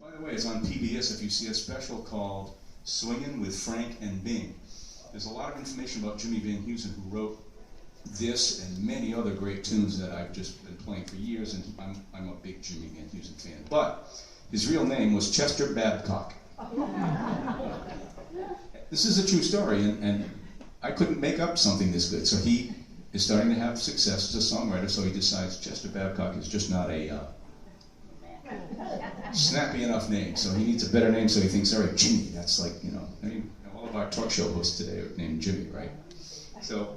By the way, it's on PBS if you see a special called Swingin' with Frank and Bing. There's a lot of information about Jimmy Van Heusen, who wrote this and many other great tunes that I've just been playing for years, and I'm a big Jimmy Van Heusen fan. But his real name was Chester Babcock. This is a true story, and I couldn't make up something this good. So he is starting to have success as a songwriter, so he decides Chester Babcock is just not a snappy enough name. So he needs a better name, so he thinks, all right, Jimmy, that's like, all of our talk show hosts today are named Jimmy, right? So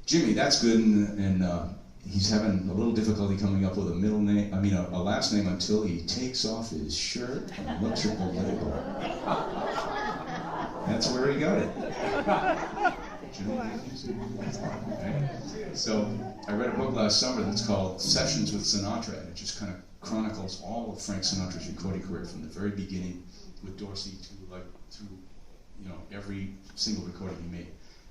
Jimmy, that's good, and he's having a little difficulty coming up with a last name until he takes off his shirt and looks at the label. That's where he got it. Right? So I read a book last summer that's called Sessions with Sinatra, and it just kind of chronicles all of Frank Sinatra's recording career from the very beginning with Dorsey to every single recording he made.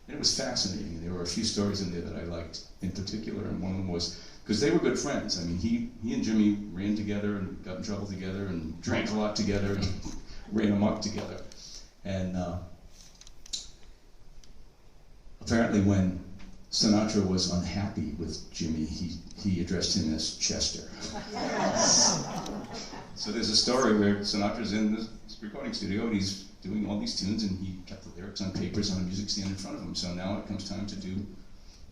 And it was fascinating, and there were a few stories in there that I liked in particular, and one of them was, because they were good friends. I mean, he and Jimmy ran together and got in trouble together and drank a lot together and ran amok together. And apparently when Sinatra was unhappy with Jimmy, he addressed him as Chester. So there's a story where Sinatra's in this recording studio, and he's doing all these tunes, and he kept the lyrics on papers on a music stand in front of him. So now it comes time to do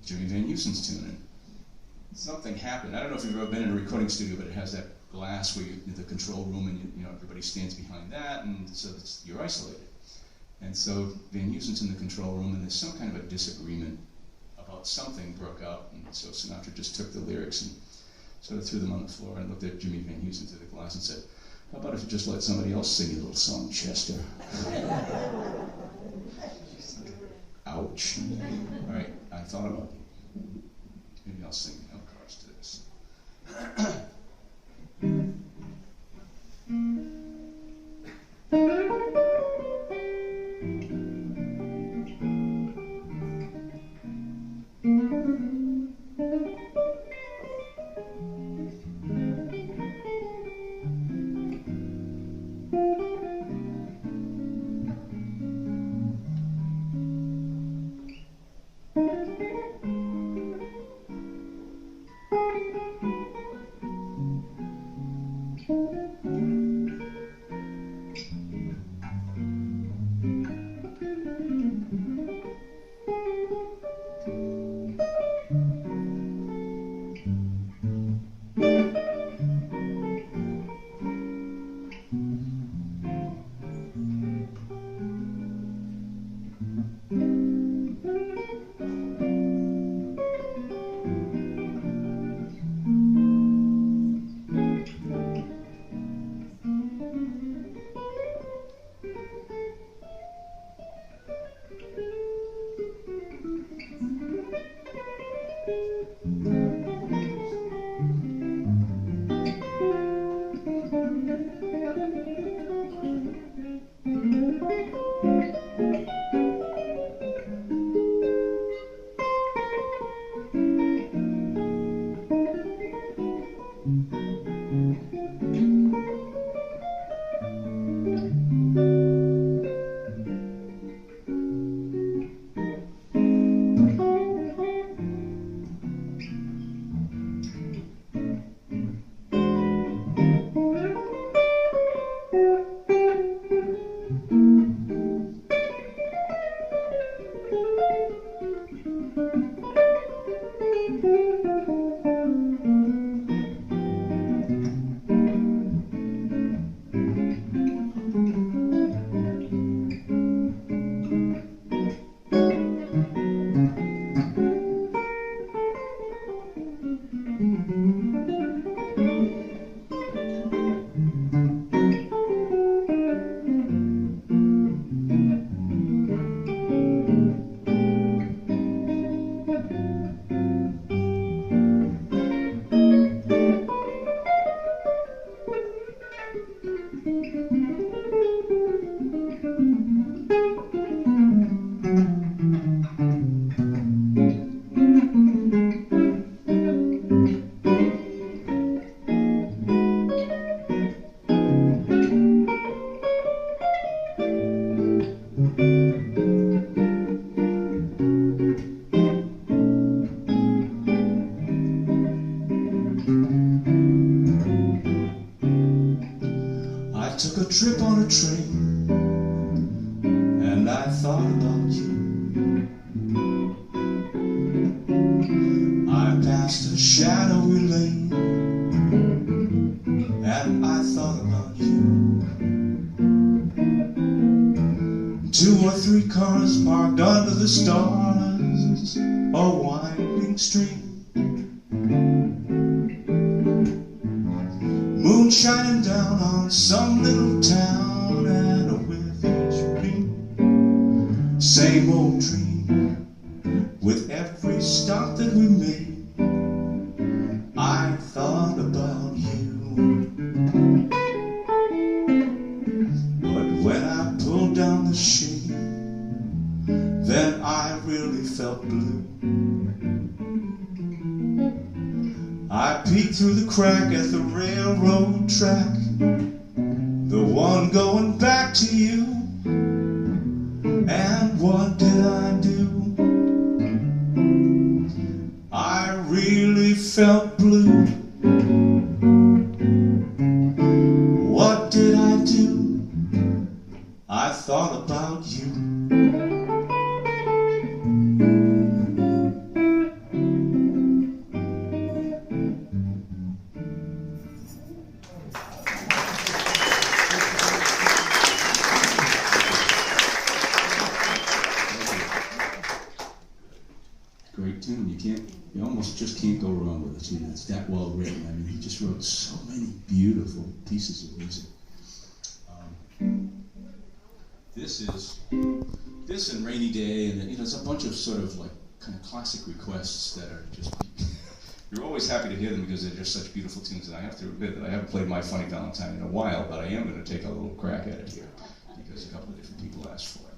Jimmy Van Heusen's tune, and something happened. I don't know if you've ever been in a recording studio, but it has that glass where the control room, and everybody stands behind that, and so you're isolated. And so Van Heusen's in the control room, and there's some kind of a disagreement about something broke out, and so Sinatra just took the lyrics and sort of threw them on the floor and looked at Jimmy Van Heusen through the glass and said, "How about if you just let somebody else sing your little song, Chester?" Ouch. All right, I thought about it. Maybe I'll sing the chorus to this. I took a trip on a train, and I thought about you. I passed a shadowy lane, and I thought about you. 2 or 3 cars parked under the stars, a winding stream. Moon shining down on some little town, and with each beam, same old dream. With every stop that we made, I thought about you. But when I pulled down the shade, then I really felt blue. I peeked through the crack at the railroad track, the one going back to you. And what did I do? I really felt blue. What did I do? I thought about you. Great tune. You almost just can't go wrong with a tune that's that well written. I mean, he just wrote so many beautiful pieces of music. This and Rainy Day, and it's a bunch of sort of like kind of classic requests that are just, you're always happy to hear them because they're just such beautiful tunes. And I have to admit that I haven't played My Funny Valentine in a while, but I am going to take a little crack at it here because a couple of different people asked for it.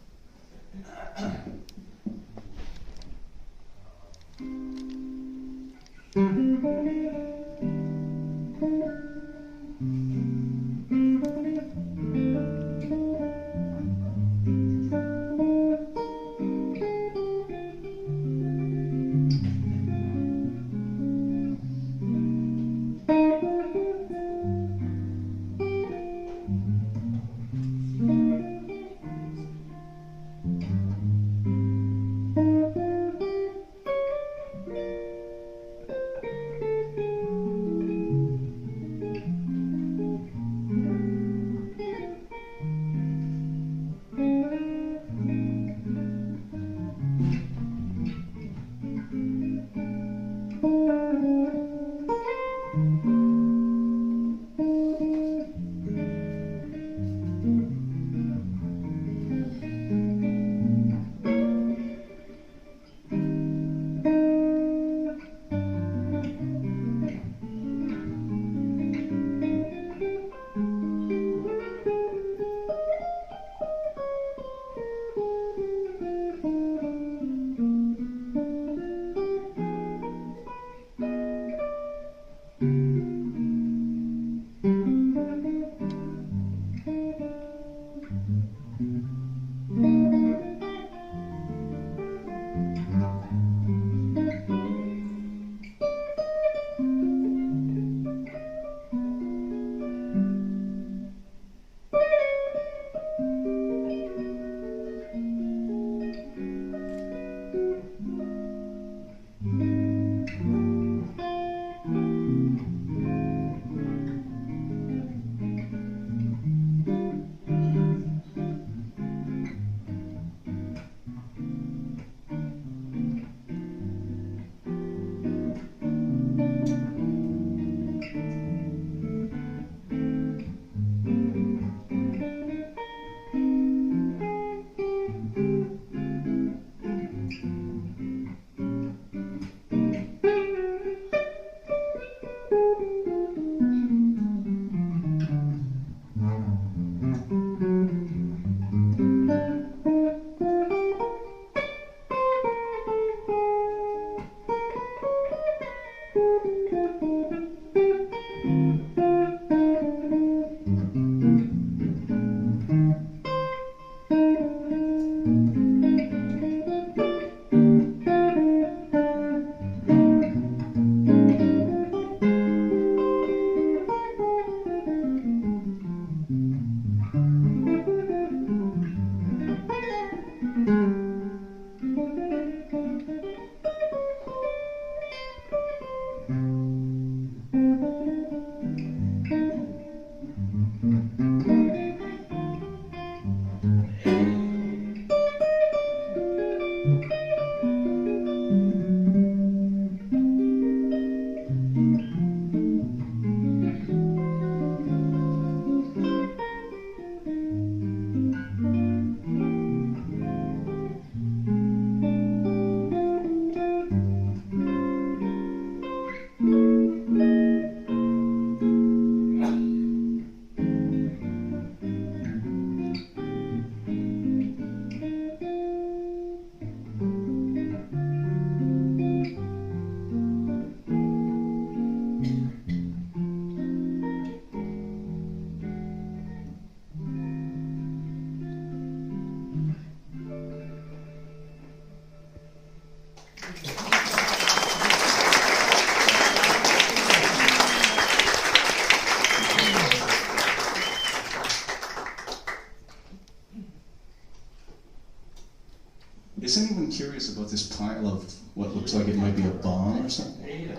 Is anyone curious about this pile of what looks like it might be a bomb or something?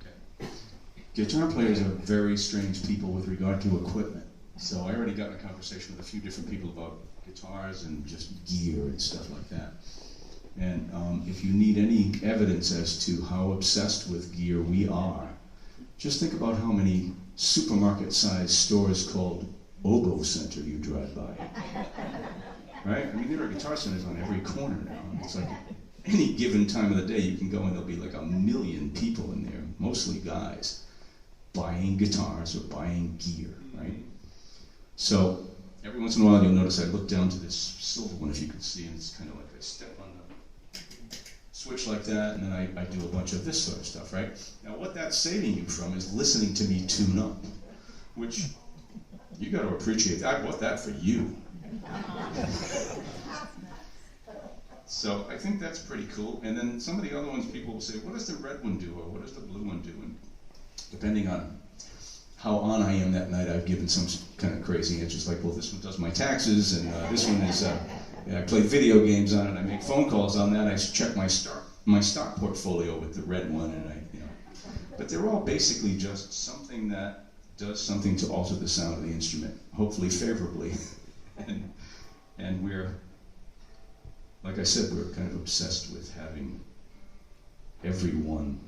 Okay. Guitar players are very strange people with regard to equipment. So I already got in a conversation with a few different people about guitars and just gear and stuff like that. And if you need any evidence as to how obsessed with gear we are, just think about how many supermarket-sized stores called Ogo Center you drive by. Right? I mean, there are guitar centers on every corner now. It's like any given time of the day you can go and there'll be like 1 million people in there, mostly guys, buying guitars or buying gear, right? So every once in a while you'll notice I look down to this silver one, if you can see, and it's kind of like I step on the switch like that, and then I do a bunch of this sort of stuff, right? Now what that's saving you from is listening to me tune up, which you got to appreciate. I bought that for you. So I think that's pretty cool. And then some of the other ones, people will say, what does the red one do, or what does the blue one do? And depending on how on I am that night, I've given some kind of crazy answers like, well, this one does my taxes, and this one is, I play video games on it, I make phone calls on that, I check my stock portfolio with the red one, and but they're all basically just something that does something to alter the sound of the instrument, hopefully favorably. And we're, like I said, we're kind of obsessed with having every one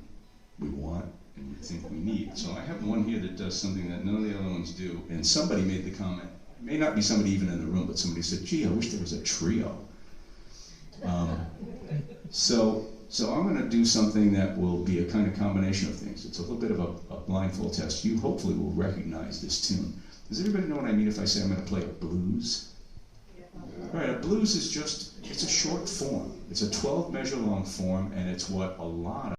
we want and we think we need. So I have one here that does something that none of the other ones do, and somebody made the comment, it may not be somebody even in the room, but somebody said, gee, I wish there was a trio. So I'm going to do something that will be a kind of combination of things. It's a little bit of a blindfold test. You hopefully will recognize this tune. Does everybody know what I mean if I say I'm going to play a blues? All right, a blues is just, it's a short form. It's a 12 measure long form, and it's what a lot of